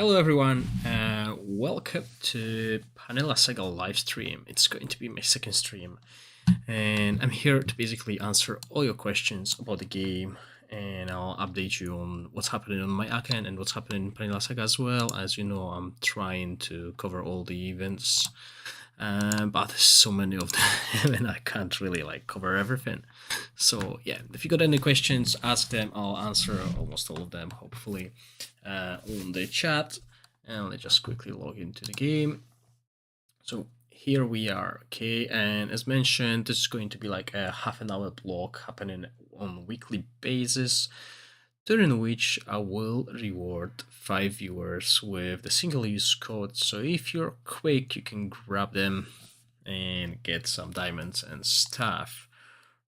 Hello everyone, welcome to Panilla Saga live stream. It's going to be my second stream, and I'm here to basically answer all your questions about the game, and I'll update you on what's happening on my account and what's happening in Panilla Saga as well. As you know, I'm trying to cover all the events, but there's so many of them, and I can't really cover everything. So yeah, if you got any questions, ask them. I'll answer almost all of them, hopefully, on the chat. And let's just quickly log into the game. So here we are, okay, and as mentioned, this is going to be like a half-an-hour block happening on a weekly basis, during which I will reward 5 viewers with the single-use code. So if you're quick, you can grab them and get some diamonds and stuff.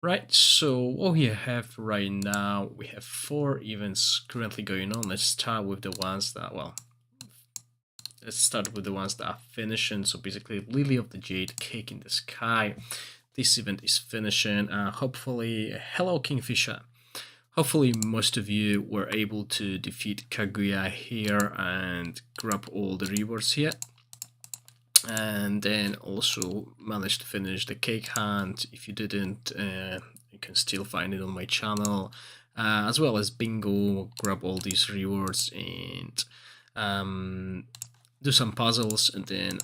Right, so what we have right now, we have 4 events currently going on. Let's start with the ones that, let's start with the ones that are finishing. So basically, Lily of the Jade, Cake in the Sky. This event is finishing. Hopefully, hello Kingfisher. Hopefully most of you were able to defeat Kaguya here and grab all the rewards here. And then also managed to finish the cake hunt. If you didn't, you can still find it on my channel, as well as bingo, grab all these rewards and do some puzzles, and then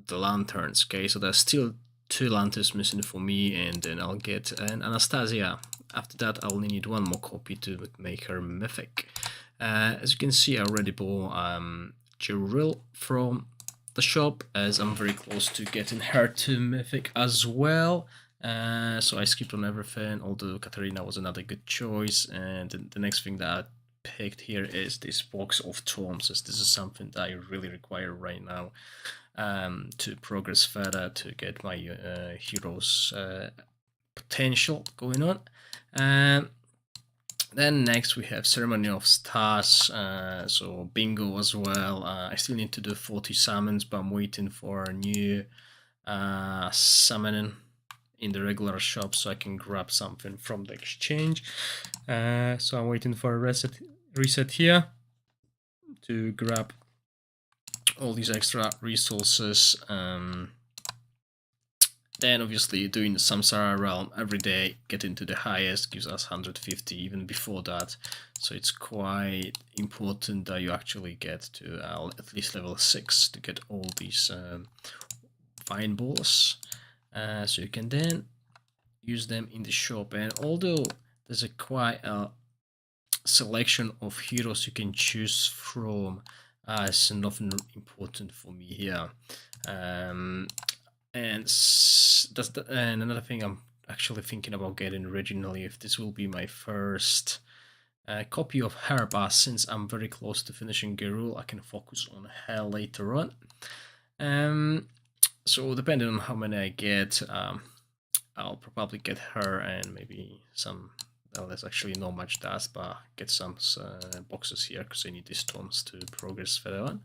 the lanterns. Okay, so there's still 2 lanterns missing for me, and then I'll get an Anastasia. After that, I'll need 1 more copy to make her mythic. As you can see, I already bought Jiril from the shop, as I'm very close to getting her to mythic as well. So I skipped on everything, although Katarina was another good choice. And the next thing that I picked here is this box of tomes, as this is something that I really require right now to progress further, to get my heroes potential going on. Then next we have Ceremony of Stars, so bingo as well. I still need to do 40 summons, but I'm waiting for a new summoning in the regular shop so I can grab something from the exchange. So I'm waiting for a reset here to grab all these extra resources. Then obviously doing the Samsara realm every day, getting to the highest gives us 150 even before that. So it's quite important that you actually get to at least level 6 to get all these fine balls. So you can then use them in the shop. And although there's a quite selection of heroes you can choose from, it's nothing important for me here. And another thing I'm actually thinking about getting originally, if this will be my first copy of her, but since I'm very close to finishing Gerul, I can focus on her later on. So depending on how many I get, I'll probably get her and maybe some, well, there's actually not much dust, but get some boxes here because I need these tomes to progress further on.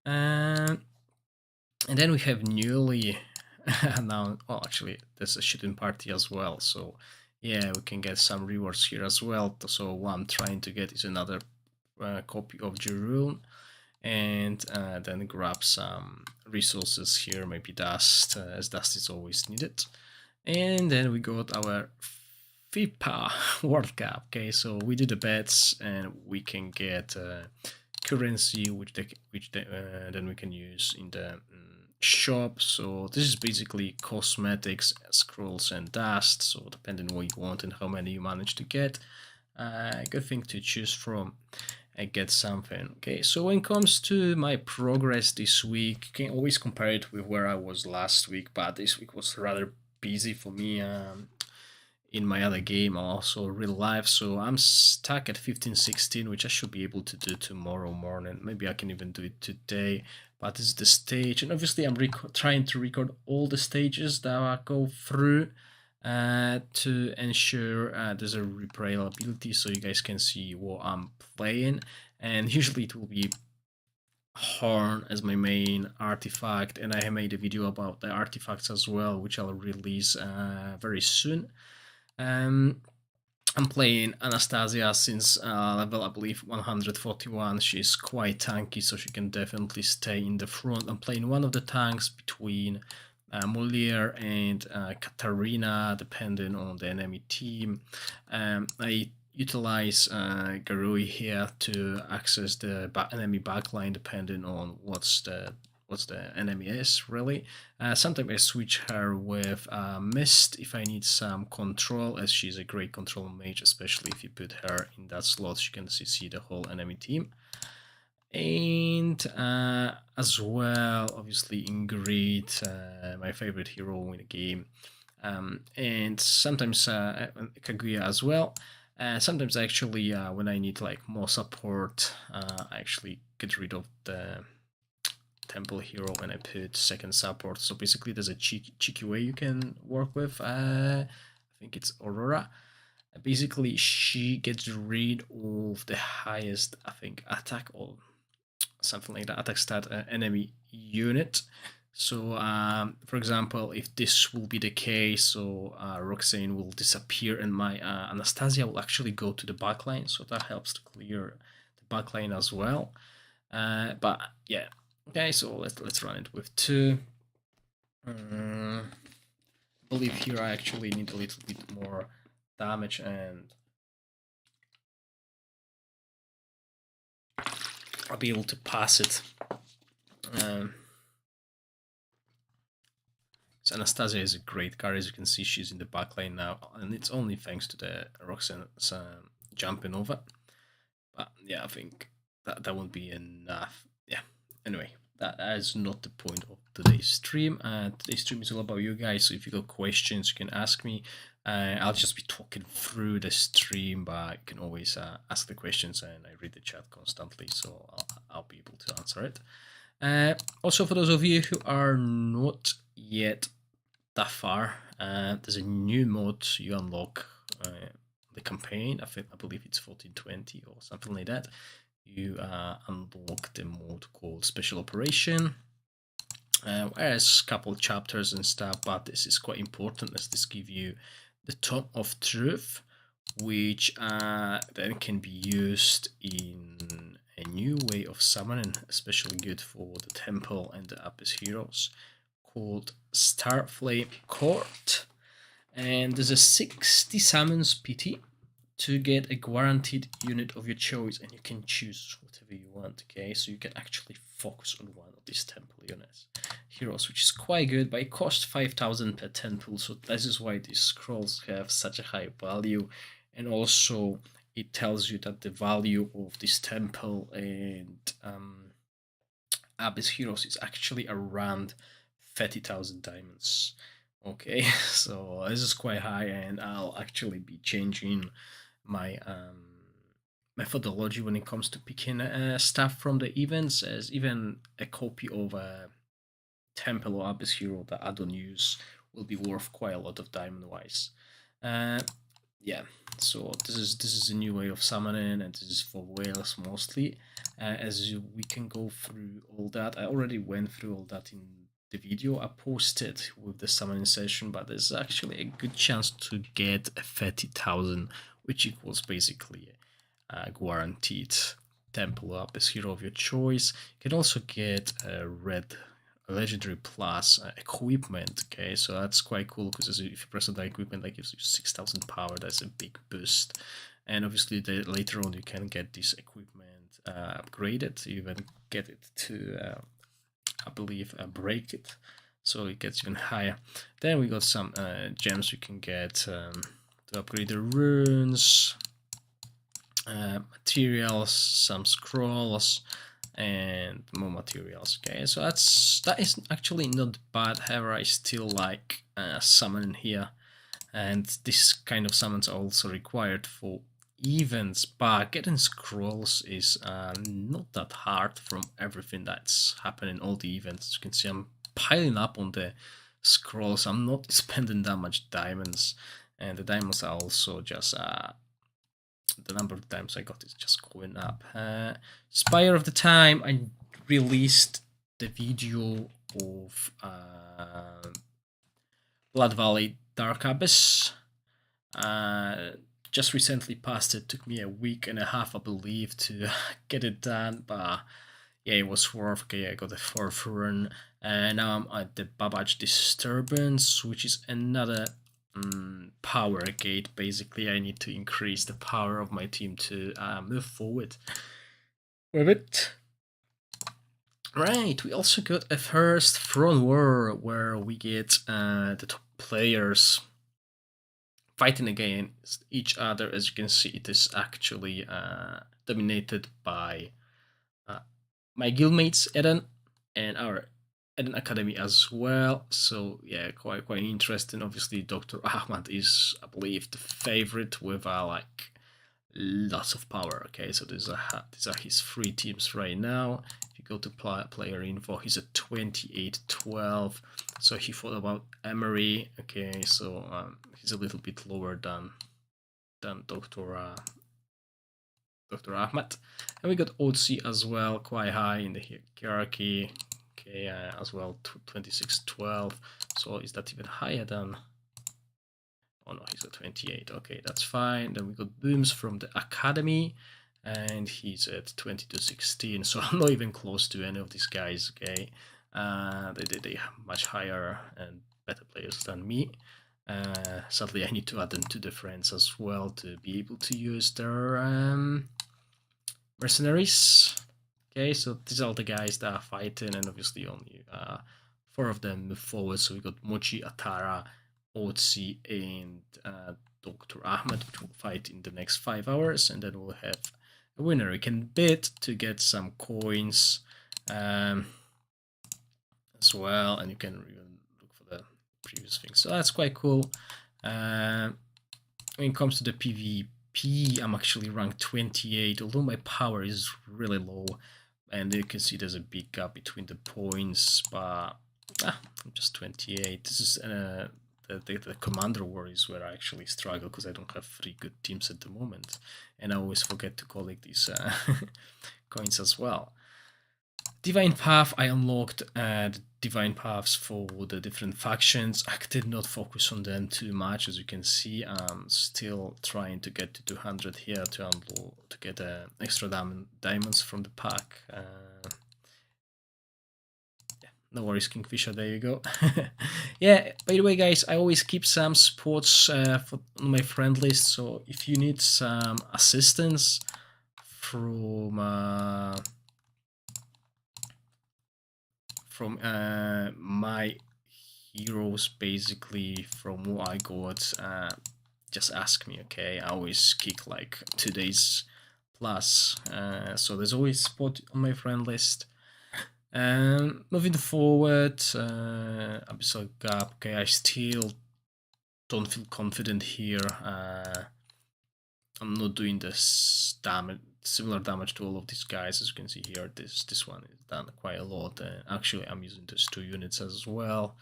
And then we have newly now, well, actually there's a shooting party as well, so yeah, we can get some rewards here as well. So what I'm trying to get is another copy of Jerune, and then grab some resources here, maybe dust, as dust is always needed. And then we got our FIFA World Cup. Okay, so we do the bets and we can get currency, which then we can use in the shop. So this is basically cosmetics, scrolls and dust, so depending on what you want and how many you manage to get, good thing to choose from and get something. Okay, so when it comes to my progress this week, you can always compare it with where I was last week, but this week was rather busy for me in my other game, also real life. So I'm stuck at 15-16, which I should be able to do tomorrow morning. Maybe I can even do it today. But this is the stage, and obviously I'm trying to record all the stages that I go through to ensure there's a replayability, so you guys can see what I'm playing. And usually it will be horn as my main artifact, and I have made a video about the artifacts as well, which I'll release very soon. I'm playing Anastasia since level, I believe, 141. She's quite tanky, so she can definitely stay in the front. I'm playing one of the tanks between Moliere and Katarina, depending on the enemy team. I utilize Garui here to access the enemy backline, depending on what's the enemy is, really. Sometimes I switch her with Mist if I need some control, as she's a great control mage, especially if you put her in that slot, she can see the whole enemy team. And as well, obviously Ingrid, my favorite hero in the game. And sometimes Kaguya as well. Sometimes actually, when I need like more support, I actually get rid of the temple hero and I put second support. So basically there's a cheeky way you can work with. I think it's Aurora. Basically she gets rid of the highest, I think, attack or something like that, attack stat enemy unit. So for example, if this will be the case, so Roxane will disappear and my Anastasia will actually go to the backline, so that helps to clear the backline as well. But yeah, okay, so let's run it with 2. I believe here I actually need a little bit more damage, and I'll be able to pass it. So Anastasia is a great card. As you can see, she's in the backline now, and it's only thanks to the Roxanne's jumping over. But yeah, I think that won't be enough. Yeah. Anyway, that is not the point of today's stream. Today's stream is all about you guys. So if you got questions, you can ask me. I'll just be talking through the stream, but you can always ask the questions, and I read the chat constantly, so I'll be able to answer it. Also, for those of you who are not yet that far, there's a new mod you unlock the campaign. I believe it's 1420 or something like that. You unlock the mod called Special Operation. There's a couple chapters and stuff, but this is quite important as this gives you the Tome of Truth, which then can be used in a new way of summoning, especially good for the Temple and the Abyss heroes, called Starflame Court. And there's a 60 summons PT to get a guaranteed unit of your choice, and you can choose whatever you want, okay? So you can actually focus on one of these temple units heroes, which is quite good, but it costs 5,000 per temple, so this is why these scrolls have such a high value. And also it tells you that the value of this temple and Abyss heroes is actually around 30,000 diamonds. Okay, so this is quite high, and I'll actually be changing my methodology when it comes to picking stuff from the events, as even a copy of a temple or abyss hero that I don't use will be worth quite a lot of diamond wise. Yeah, so this is a new way of summoning, and this is for whales mostly. We can go through all that. I already went through all that in the video I posted with the summoning session, but there's actually a good chance to get a 30,000, which equals basically a guaranteed temple or abyss hero of your choice. You can also get a legendary plus equipment. Okay, so that's quite cool, because if you press on the equipment, that gives you 6,000 power. That's a big boost. And obviously later on you can get this equipment upgraded. You even get it to I believe break it, so it gets even higher. Then we got some gems you can get to upgrade the runes, materials, some scrolls, and more materials. Okay, so that is actually not bad. However, I still like summoning here, and this kind of summons are also required for events, but getting scrolls is not that hard from everything that's happening, all the events. You can see I'm piling up on the scrolls. I'm not spending that much diamonds, and the diamonds are also just the number of times I got is just going up. Spire of the Time, I released the video of Blood Valley Dark Abyss. just recently passed it. Took me a week and a half, I believe, to get it done, but yeah, it was worth. Okay, I got the 4th run, and now I'm at the Babbage Disturbance, which is another power gate. Basically, I need to increase the power of my team to move forward with it. Right, we also got a first Throne War where we get the top players fighting against each other. As you can see, it is actually dominated by my guildmates Eden and our Eden Academy as well. So yeah, quite interesting. Obviously, Dr. Ahmad is, I believe, the favorite with like lots of power. Okay, so these are his 3 teams right now. If you go to player info, he's at 28-12. So he thought about Emery. Okay, so he's a little bit lower than Dr. Ahmad. And we got Otzi as well, quite high in the hierarchy. Okay, as well, 26-12. So is that even higher than? Oh no, he's at 28. Okay, that's fine. Then we got Booms from the Academy, and he's at 22-16. So I'm not even close to any of these guys. Okay, they are much higher and better players than me. Sadly, I need to add them to the friends as well to be able to use their mercenaries. Okay, so these are the guys that are fighting, and obviously only 4 of them move forward. So we got Mochi, Atara, Otzi, and Dr. Ahmed, which will fight in the next 5 hours, and then we'll have a winner. You can bid to get some coins as well, and you can even look for the previous things. So that's quite cool. When it comes to the PvP, I'm actually ranked 28, although my power is really low, and you can see there's a big gap between the points, but I'm just 28. This is the Commander War is where I actually struggle because I don't have 3 good teams at the moment, and I always forget to collect these coins as well. Divine Path, I unlocked the Divine Paths for the different factions. I did not focus on them too much, as you can see. I'm still trying to get to 200 here to unlock, to get extra diamonds from the pack. No worries, Kingfisher, there you go. Yeah, by the way, guys, I always keep some spots on my friend list, so if you need some assistance from my heroes, basically, from what I got, just ask me, okay? I always kick like 2 days plus, so there's always a spot on my friend list. Moving forward, Abyssal Gap. Okay, I still don't feel confident here. I'm not doing this similar damage to all of these guys. As you can see here, this one is done quite a lot. Actually, I'm using these 2 units as well.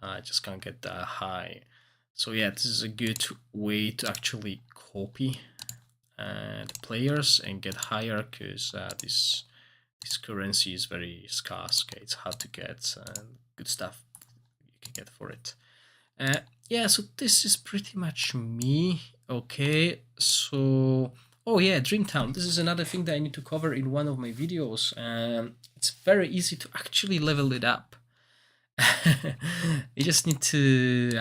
I just can't get that high. So yeah, this is a good way to actually copy the players and get higher, because this currency is very scarce. Okay, it's hard to get, good stuff you can get for it. Yeah, so this is pretty much me. Okay, so oh yeah, Dreamtown. This is another thing that I need to cover in one of my videos. It's very easy to actually level it up. You just need to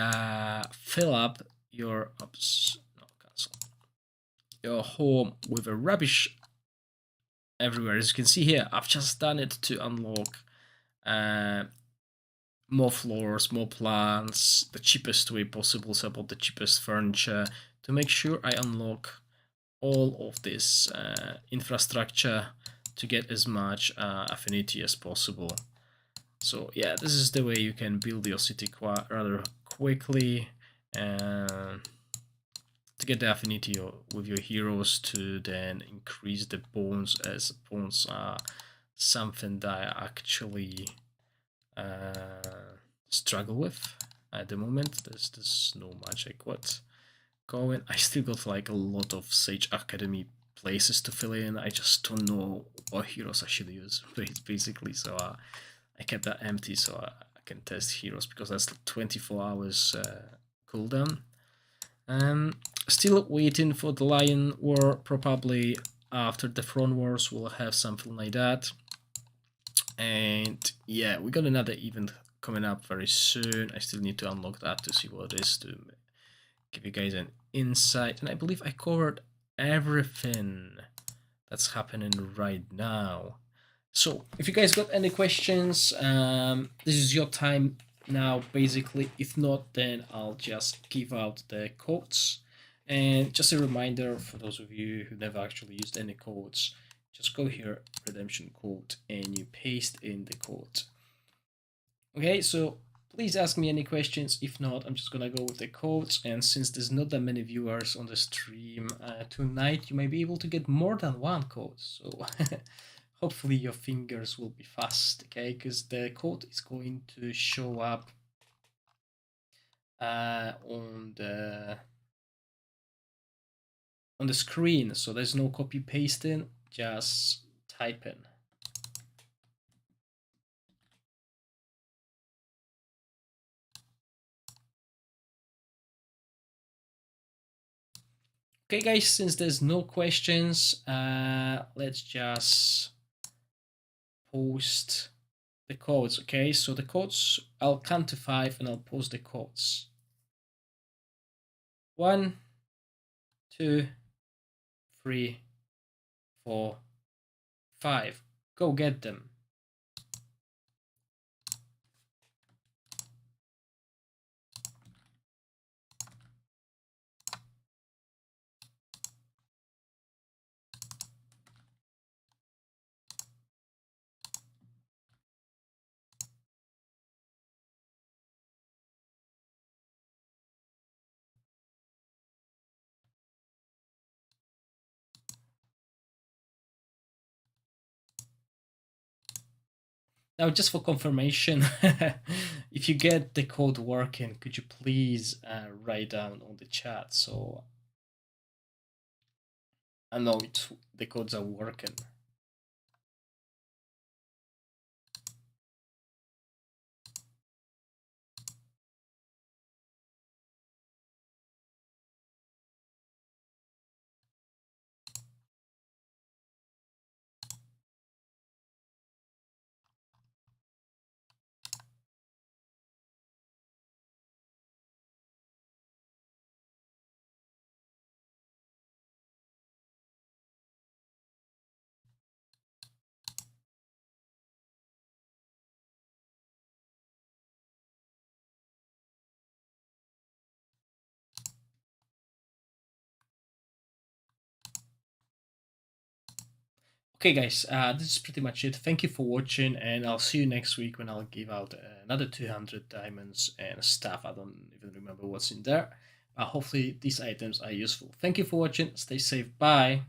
fill up your your home with a rubbish everywhere. As you can see here, I've just done it to unlock more floors, more plants, the cheapest way possible, so I bought the cheapest furniture to make sure I unlock all of this infrastructure to get as much affinity as possible. So yeah, this is the way you can build your city rather quickly, to get the affinity with your heroes, to then increase the bones, as bones are something that I actually struggle with at the moment. There's no magic what going. I still got like a lot of Sage Academy places to fill in. I just don't know what heroes I should use basically, so I kept that empty so I can test heroes, because that's 24 hours cooldown. Still waiting for the Lion War. Probably after the Throne Wars we'll have something like that. And yeah, we got another event coming up very soon. I still need to unlock that to see what it is to give you guys an insight. And I believe I covered everything that's happening right now. So if you guys got any questions, this is your time now, basically. If not, then I'll just give out the codes. And just a reminder for those of you who never actually used any codes, just go here, redemption code, and you paste in the code. Okay, so please ask me any questions. If not, I'm just gonna go with the codes. And since there's not that many viewers on the stream tonight, you may be able to get more than one code. So hopefully your fingers will be fast, okay? Because the code is going to show up on the screen. So there's no copy pasting, just type in. Okay, guys, since there's no questions, let's just post the codes, okay? So the codes, I'll count to 5 and I'll post the codes. 1, 2, 3, 4, 5. Go get them. Now, just for confirmation, if you get the code working, could you please write down on the chat so I know the codes are working. Okay, guys, this is pretty much it. Thank you for watching, and I'll see you next week when I'll give out another 200 diamonds and stuff. I don't even remember what's in there. Hopefully, these items are useful. Thank you for watching. Stay safe. Bye.